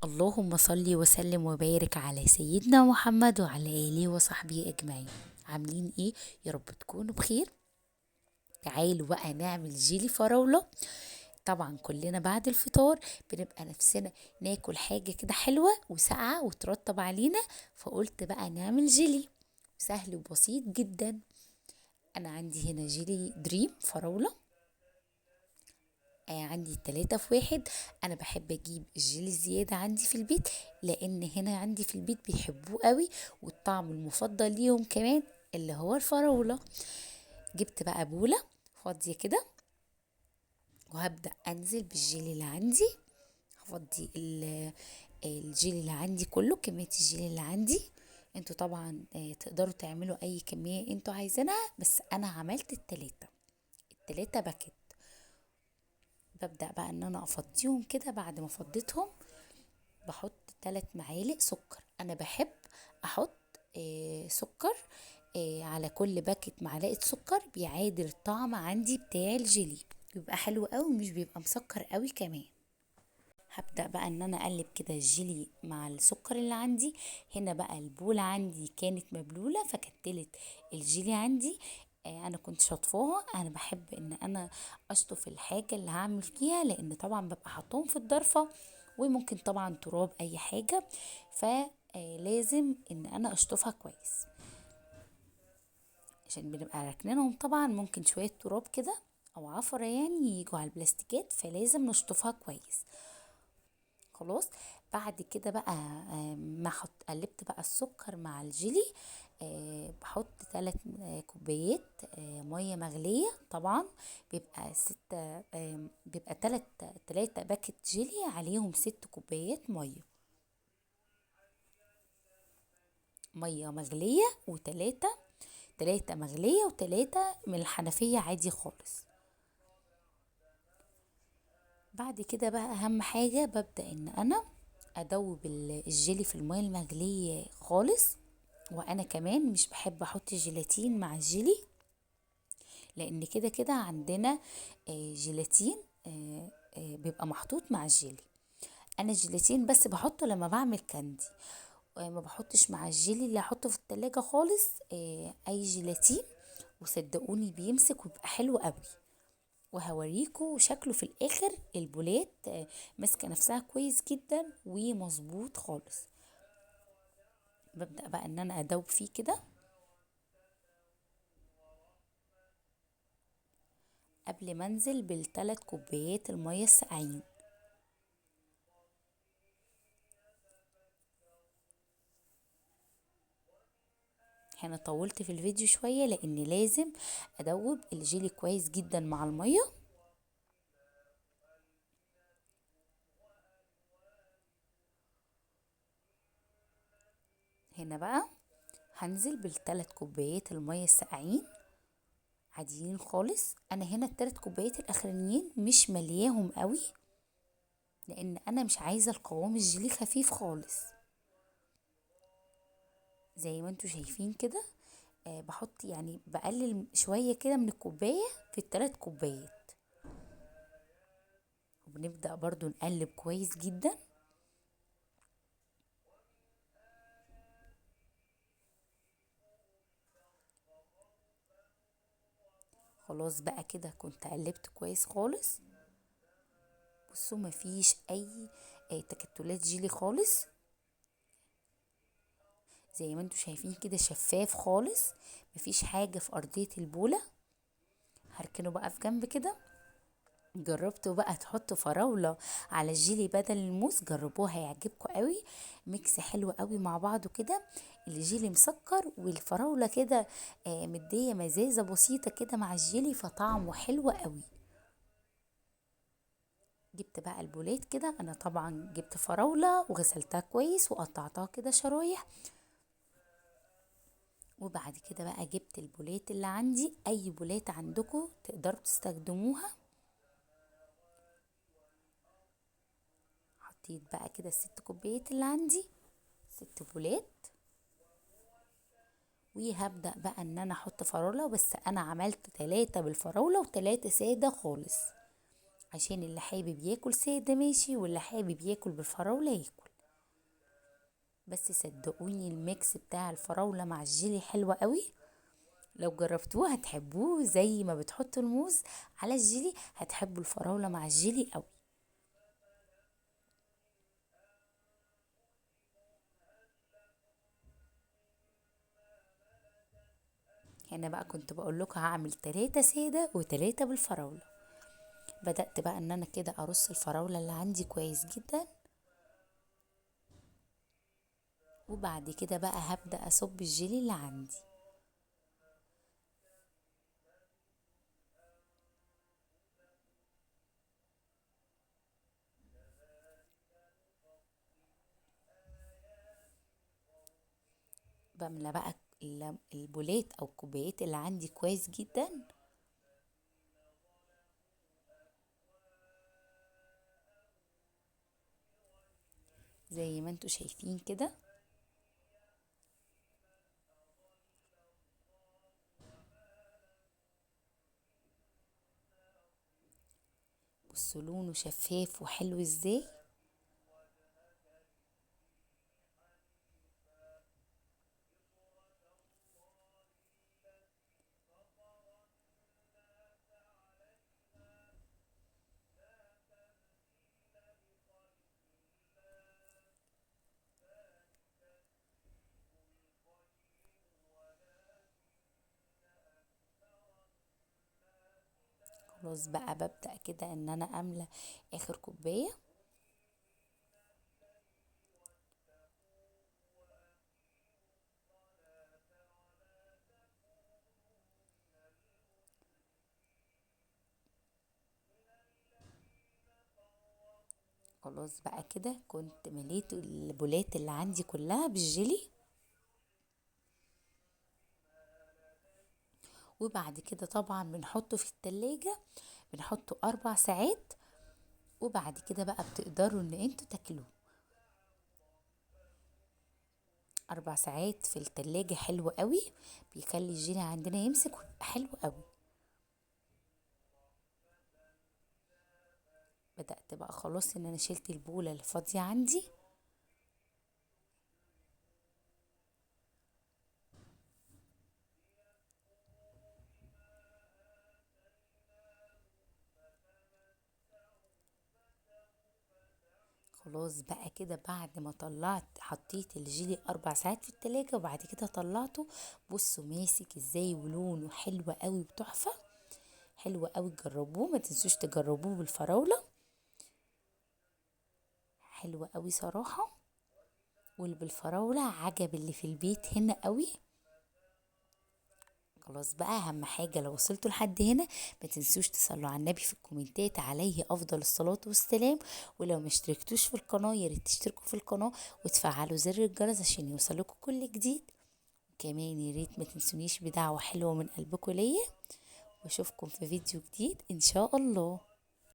اللهم صل وسلم وبارك على سيدنا محمد وعلى آله وصحبه أجمعين. عاملين ايه؟ يا رب تكونوا بخير. تعالوا بقى نعمل جيلي فراولة. طبعا كلنا بعد الفطار بنبقى نفسنا ناكل حاجة كده حلوة وساقعة وترطب علينا، فقلت بقى نعمل جيلي سهل وبسيط جدا. انا عندي هنا جيلي دريم فراولة. عندي 3 في 1. انا بحب اجيب الجيلي الزيادة عندي في البيت، لان هنا عندي في البيت بيحبوه قوي، والطعم المفضل ليهم كمان اللي هو الفراولة. جبت بقى بولة فاضية كده، وهبدأ انزل بالجيلي اللي عندي. هفضي الجيلي اللي عندي كله، كمية الجيلي اللي عندي. انتوا طبعا تقدروا تعملوا اي كمية انتوا عايزينها، بس انا عملت التلاتة باكت. ببدأ بقى ان انا افضيهم كده. بعد ما فضيتهم بحط 3 معالق سكر. انا بحب احط سكر على كل باكت معلقة سكر، بيعادل الطعم عندي بتاع الجيلي، بيبقى حلو قوي ومش بيبقى مسكر قوي كمان. هبدأ بقى ان انا اقلب كده الجيلي مع السكر اللي عندي. هنا بقى البولة عندي كانت مبلولة فكتلت الجيلي عندي. انا كنت شطفاها. انا بحب ان انا اشطف الحاجة اللي هعمل فيها، لان طبعا ببقى حطهم في الضرفة وممكن طبعا تراب اي حاجة، فلازم ان انا اشطفها كويس عشان بنبقى راكنينهم. طبعا ممكن شوية تراب كده او عفرة يعني يجوا على البلاستيكات، فلازم نشطفها كويس. خلاص. بعد كده بقى ما قلبت بقى السكر مع الجيلي. بحط 3 كوبايات مية مغلية. طبعا بيبقى 6، بيبقى 3 باكت جيلي عليهم 6 كوبايات مية مغلية، تلاتة مغلية وتلاتة من الحنفية عادي خالص. بعد كده بقى اهم حاجة ببدأ ان انا ادوب الجيلي في المية المغلية خالص. وانا كمان مش بحب احط جيلاتين مع الجيلي، لان كده كده عندنا جيلاتين بيبقى محطوط مع الجيلي. انا الجيلاتين بس بحطه لما بعمل كاندي، ما بحطش مع الجيلي اللي احطه في التلاجة خالص اي جيلاتين. وصدقوني بيمسك ويبقى حلو قوي. وهوريكوا شكله في الاخر. البولات ماسكه نفسها كويس جدا ومظبوط خالص. ببدأ بقى ان انا ادوب فيه كده قبل ما انزل بال3 كوبايات المية الساقعين. هنا طولت في الفيديو شوية لان لازم ادوب الجيلي كويس جدا مع المية. هنا بقى هنزل بال3 كوبايات المية الساقعين عاديين خالص. انا هنا ال3 كوبايات الاخرانيين مش ملياهم قوي، لان انا مش عايزة القوام الجيلي خفيف خالص. زي ما انتوا شايفين كده بحط يعني بقلل شوية كده من الكوباية في ال3 كوبايات. وبنبدأ برضو نقلب كويس جدا. خلاص بقى كده كنت قلبت كويس خالص. بصوا مفيش اي تكتلات جيلي خالص. زي ما انتوا شايفين كده شفاف خالص، مفيش حاجة في ارضية البولة. هركنه بقى في جنب كده. جربتوا بقى تحطوا فراولة على الجيلي بدل الموز؟ جربوها هيعجبكم قوي. ميكس حلو قوي مع بعضه كده. الجيلي مسكر والفراولة كده مدية مزازة بسيطة كده مع الجيلي، فطعمه حلو قوي. جبت بقى البولات كده. انا طبعا جبت فراولة وغسلتها كويس وقطعتها كده شرايح. وبعد كده بقى جبت البولات اللي عندي. اي بولات عندكم تقدروا تستخدموها. حطيت بقى كده ال6 كوبايات اللي عندي، 6 بولات. وهبدأ بقى ان انا احط فراولة، بس انا عملت 3 بالفراولة و3 سادة خالص، عشان اللي حابب ياكل سادة ماشي، واللي حابب ياكل بالفراولة ياكل. بس صدقوني الميكس بتاع الفراولة مع الجيلي حلوة قوي. لو جربتوه هتحبوه زي ما بتحطوا الموز على الجيلي، هتحبوا الفراولة مع الجيلي قوي. هنا بقى كنت بقول لكم هعمل 3 سادة و3 بالفراولة. بدأت بقى ان انا كده ارص الفراولة اللي عندي كويس جدا، وبعد كده بقى هبدأ اصب الجيلي اللي عندي. بملى بقى البولات او الكوبايات اللي عندي كويس جدا، زي ما انتوا شايفين كده. بصوا لونه شفاف وحلو ازاي. خلاص بقى ببدأ كده ان انا املى اخر كوباية. خلاص بقى كده كنت مليت البولات اللي عندي كلها بالجيلي. وبعد كده طبعا بنحطه في التلاجة، بنحطه 4 ساعات، وبعد كده بقى بتقدروا ان انتوا تاكلوه. 4 ساعات في التلاجة حلو قوي، بيخلي الجيلي عندنا يمسك ويبقى حلو قوي. بدأت بقى خلاص ان انا شلت البولة اللي فاضية عندي. خلاص بقى كده بعد ما طلعت حطيت الجيلي 4 ساعات في التلاجة وبعد كده طلعته. بصوا ماسك ازاي ولونه حلو قوي وتحفة. حلو قوي، جربوه، ما تنسوش تجربوه بالفراولة. حلو قوي صراحة. واللي بالفراولة عجب اللي في البيت هنا قوي. خلاص بقى اهم حاجة لو وصلتوا لحد هنا ما تنسوش تصلوا على النبي في الكومنتات عليه افضل الصلاة والسلام. ولو ما اشتركتوش في القناة ياريت تشتركوا في القناة وتفعلوا زر الجرس عشان يوصلكوا كل جديد. وكمان ياريت ما تنسونيش بدعوة حلوة من قلبكم ليا، واشوفكم في فيديو جديد ان شاء الله.